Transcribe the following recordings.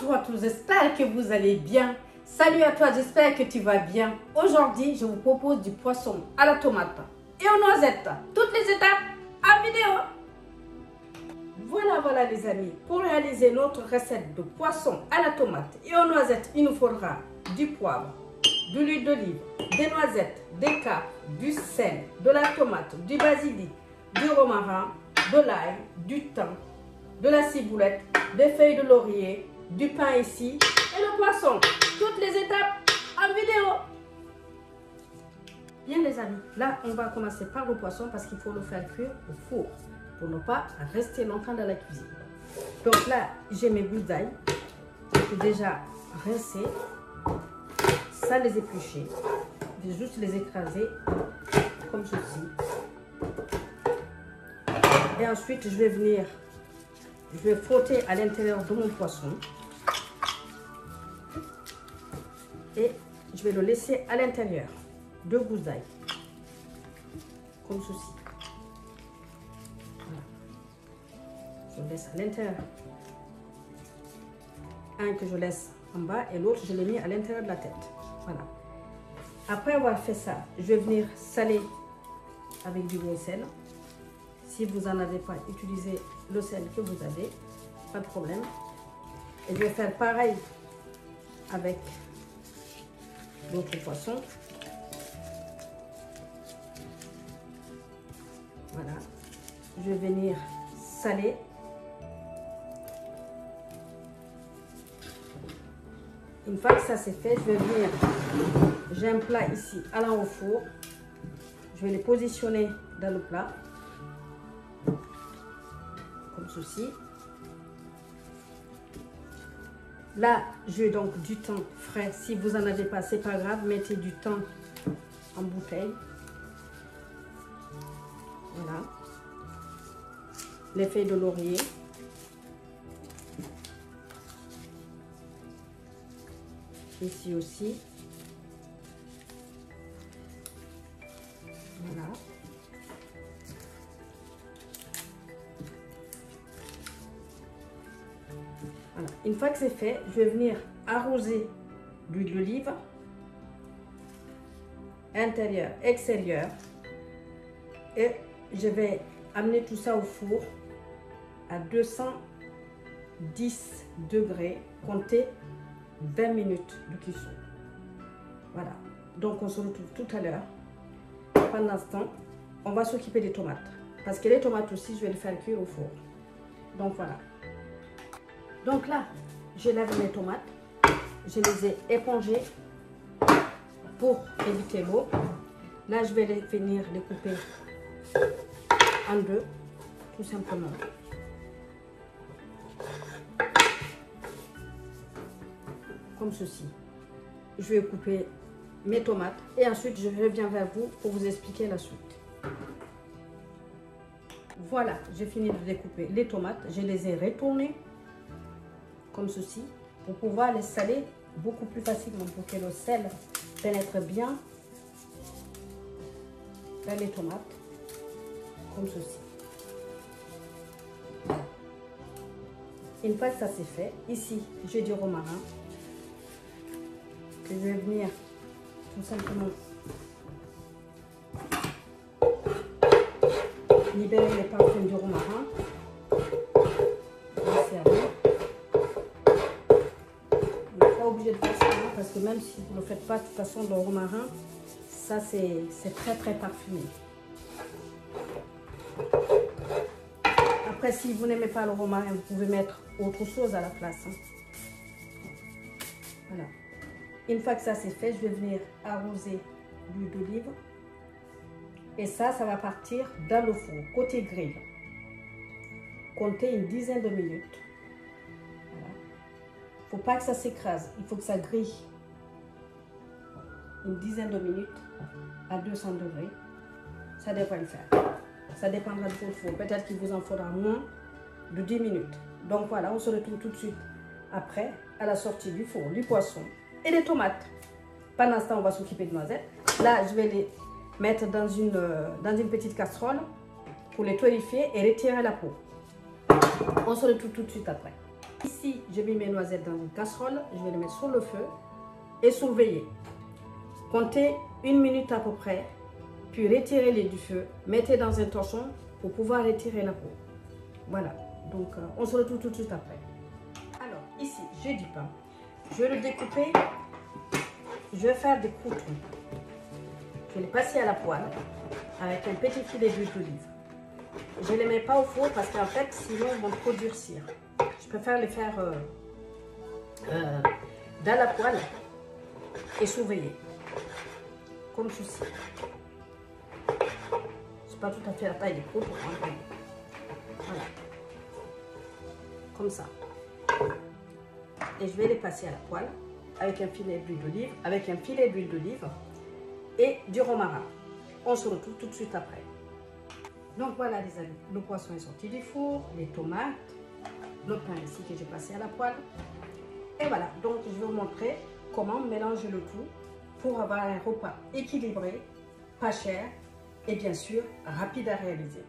Bonjour à tous, j'espère que vous allez bien. Salut à toi, j'espère que tu vas bien. Aujourd'hui, je vous propose du poisson à la tomate et aux noisettes. Toutes les étapes en vidéo. Voilà les amis. Pour réaliser notre recette de poisson à la tomate et aux noisettes, il nous faudra du poivre, de l'huile d'olive, des noisettes, des capres, du sel, de la tomate, du basilic, du romarin, de l'ail, du thym, de la ciboulette, des feuilles de laurier, du pain ici et le poisson. Toutes les étapes en vidéo. Bien les amis, là on va commencer par le poisson parce qu'il faut le faire cuire au four pour ne pas rester longtemps dans la cuisine. Donc là j'ai mes gouttes d'ail, j'ai déjà rincé, ça les éplucher. Je vais juste les écraser comme ceci. Et ensuite je vais frotter à l'intérieur de mon poisson. Et je vais le laisser à l'intérieur. 2 gousses d'ail. Comme ceci. Voilà. Je laisse à l'intérieur. Un que je laisse en bas et l'autre je l'ai mis à l'intérieur de la tête. Voilà. Après avoir fait ça, je vais venir saler avec du gros sel. Si vous n'en avez pas, utilisez le sel que vous avez, pas de problème. Et je vais faire pareil avec l'autre poisson. Voilà. Je vais venir saler. Une fois que ça c'est fait, je vais venir, j'ai un plat ici allant au four. Je vais les positionner dans le plat. Comme ceci. Là, j'ai donc du thym frais. Si vous n'en avez pas, c'est pas grave. Mettez du thym en bouteille. Voilà. Les feuilles de laurier. Ici aussi. Voilà. Voilà. Une fois que c'est fait, je vais venir arroser d'huile d'olive, intérieur, extérieur, et je vais amener tout ça au four à 210 degrés, compter 20 minutes de cuisson. Voilà, donc on se retrouve tout à l'heure. Pendant ce temps, on va s'occuper des tomates, parce que les tomates aussi, je vais les faire cuire au four. Donc voilà. Donc là, je lave mes tomates, je les ai épongées pour éviter l'eau. Là, je vais venir les couper en deux, tout simplement. Comme ceci. Je vais couper mes tomates et ensuite je reviens vers vous pour vous expliquer la suite. Voilà, j'ai fini de découper les tomates, je les ai retournées comme ceci, pour pouvoir les saler beaucoup plus facilement, pour que le sel pénètre bien dans les tomates, comme ceci. Une fois que ça c'est fait, ici j'ai du romarin, que je vais venir tout simplement libérer les parfums du romarin. Obligé de faire ça parce que même si vous ne le faites pas, de toute façon le romarin, ça c'est très parfumé. Après, si vous n'aimez pas le romarin, vous pouvez mettre autre chose à la place. Voilà. Une fois que ça c'est fait, je vais venir arroser l'huile d'olive et ça va partir dans le four côté grill. Comptez une dizaine de minutes. Il ne faut pas que ça s'écrase, il faut que ça grille une dizaine de minutes à 200 degrés. Ça devrait le faire. Ça dépendra de votre four. Peut-être qu'il vous en faudra moins de 10 minutes. Donc voilà, on se retrouve tout de suite après à la sortie du four, du poisson et des tomates. Pendant ce temps, on va s'occuper de noisettes. Là, je vais les mettre dans une petite casserole pour les torréfier et retirer la peau. On se retrouve tout de suite après. Ici, j'ai mis mes noisettes dans une casserole. Je vais les mettre sur le feu et surveiller. Comptez 1 minute à peu près, puis retirez-les du feu. Mettez dans un torchon pour pouvoir retirer la peau. Voilà, donc on se retrouve tout de suite après. Alors, ici, j'ai du pain. Je vais le découper. Je vais faire des croûtons. Je vais les passer à la poêle avec un petit filet d'huile d'olive. Je ne les mets pas au four parce qu'en fait, sinon, ils vont trop durcir. Je préfère les faire dans la poêle et surveiller. Comme ceci. C'est pas tout à fait la taille des croûtons. Voilà. Comme ça. Et je vais les passer à la poêle avec un filet d'huile d'olive, et du romarin. On se retrouve tout de suite après. Donc voilà les amis, le poisson est sorti du four, les tomates, le pain ici que j'ai passé à la poêle. Et voilà, donc je vais vous montrer comment mélanger le tout pour avoir un repas équilibré, pas cher et bien sûr rapide à réaliser.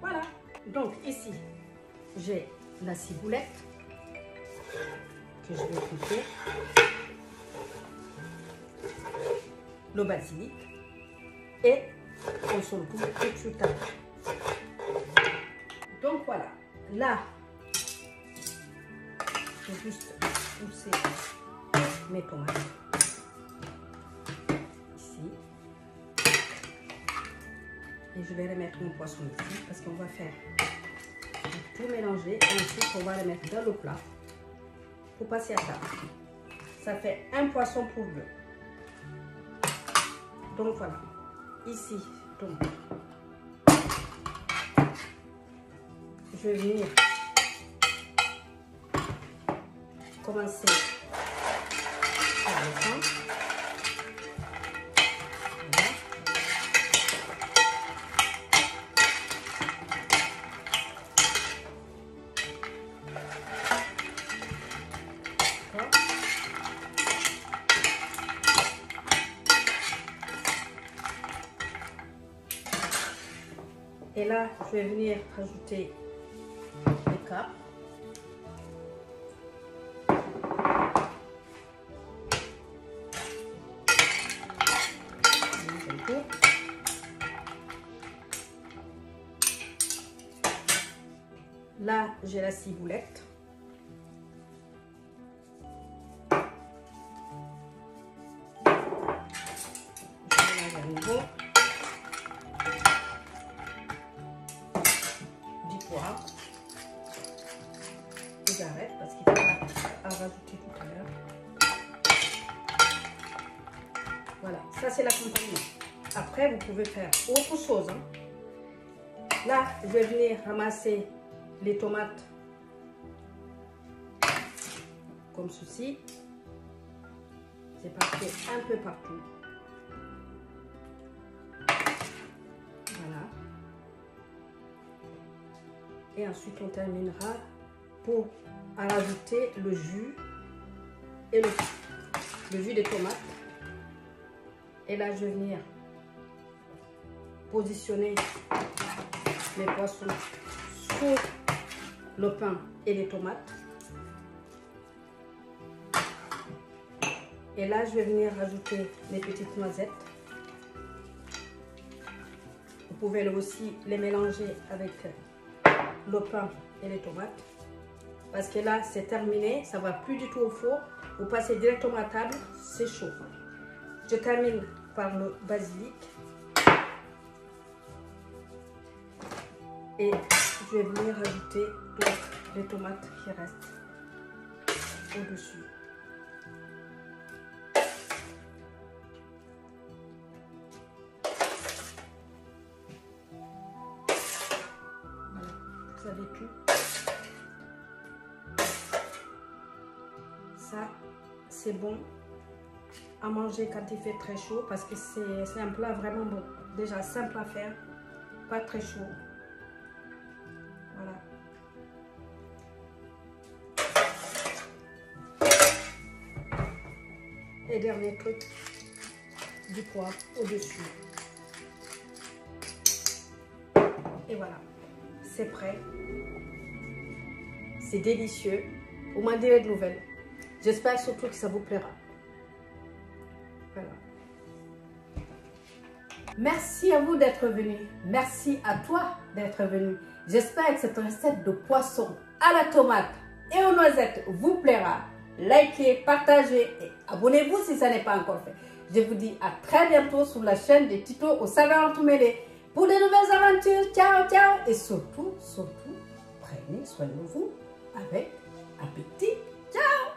Voilà, donc ici j'ai la ciboulette que je vais couper, le basilic et on se retrouve tout de suite après. Donc voilà, là je vais juste pousser mes tomates ici et je vais remettre mon poisson ici parce qu'on va faire tout mélanger et ensuite on va le mettre dans le plat pour passer à table. Ça fait un poisson pour deux. Donc voilà, ici, donc, je vais venir commencer par le pain. Voilà. Et là, je vais venir rajouter les capres. Là, j'ai la ciboulette. Je mélange à nouveau. Poivre. Et j'arrête parce qu'il faut à rajouter tout à l'heure. Voilà, ça c'est l'accompagnement. Après, vous pouvez faire autre chose. Hein. Là, je vais venir ramasser les tomates comme ceci. C'est parti un peu partout. Voilà. Et ensuite, on terminera pour rajouter le jus et le jus des tomates. Et là, je vais venir positionner les poissons sur le pain et les tomates. Et là, je vais venir rajouter les petites noisettes. Vous pouvez aussi les mélanger avec le pain et les tomates. Parce que là, c'est terminé. Ça ne va plus du tout au four. Vous passez directement à table. C'est chaud. Je termine par le basilic. Et je vais venir rajouter donc les tomates qui restent au-dessus. Voilà, vous avez tout. Ça, c'est bon à manger quand il fait très chaud parce que c'est un plat vraiment bon. Déjà simple à faire, pas très chaud. Voilà. Et dernier truc, du poivre au-dessus. Et voilà, c'est prêt. C'est délicieux. Vous m'en direz de nouvelles. J'espère surtout que ça vous plaira. Voilà. Merci à vous d'être venus. Merci à toi d'être venu. J'espère que cette recette de poisson à la tomate et aux noisettes vous plaira. Likez, partagez et abonnez-vous si ça n'est pas encore fait. Je vous dis à très bientôt sur la chaîne de Tito aux saveurs entremêlées pour de nouvelles aventures. Ciao, ciao. Et surtout, prenez soin de vous avec appétit. Ciao.